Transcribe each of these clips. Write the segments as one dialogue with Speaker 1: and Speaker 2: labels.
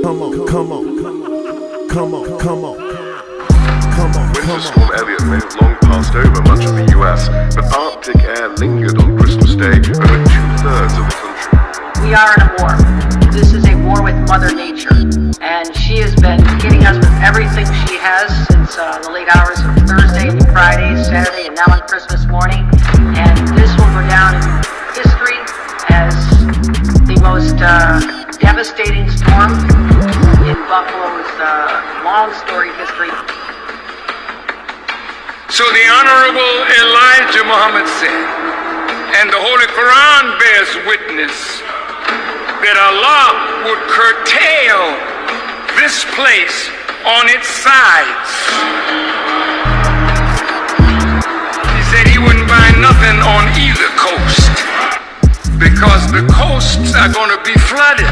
Speaker 1: Winter storm Elliott may have long passed over much of the US, but Arctic air lingered on Christmas Day over 2/3 of the country.
Speaker 2: We are in a war. This is a war with Mother Nature, and she has been hitting us with everything she has since the late hours of Thursday and Friday, Saturday, and now on Christmas morning. And this will go down in history as the most devastating storm in Buffalo's long storied history.
Speaker 3: So the Honorable Elijah Muhammad said, and the Holy Quran bears witness, that Allah would curtail this place on its sides. He said he wouldn't buy nothing on either coast because the coasts are going to be flooded.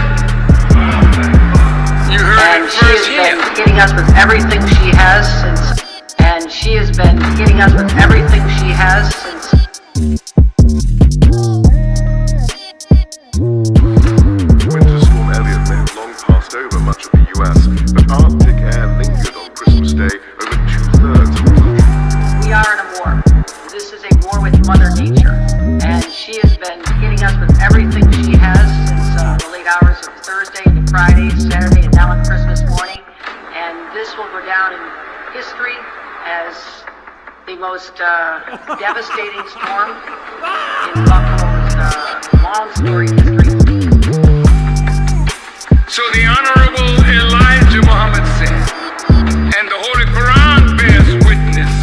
Speaker 3: You heard
Speaker 2: and
Speaker 3: it first
Speaker 2: she
Speaker 3: here.
Speaker 2: has been hitting us with everything she has since. And she has been hitting us with everything she has since.
Speaker 1: Winter storm Elliott may have long passed over much of the US, but Arctic air lingered on Christmas Day over 2/3 of the country.
Speaker 2: We are in a war. This is a war with Mother Nature, and she has been hitting us with everything she has since the late hours of Thursday into Friday, Saturday, and now on Christmas morning. And this will go down in history as the most devastating storm in Buffalo's long storied history.
Speaker 3: So the Honorable Elijah Muhammad said, and the Holy Quran bears witness,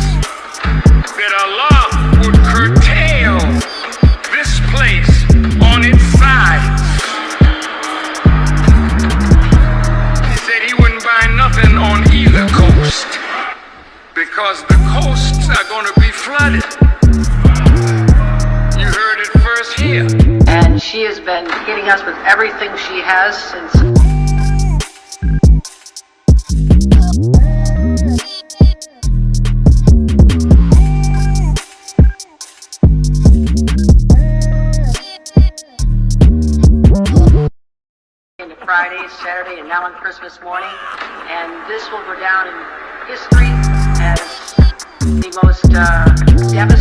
Speaker 3: that Allah would curtail this place on its sides. He said he wouldn't buy nothing on either coast because the coasts are going to be flooded. You heard it first here.
Speaker 2: And she has been hitting us with everything she has since. Into Friday, Saturday, and now on Christmas morning. And this will go down in history as the most devastating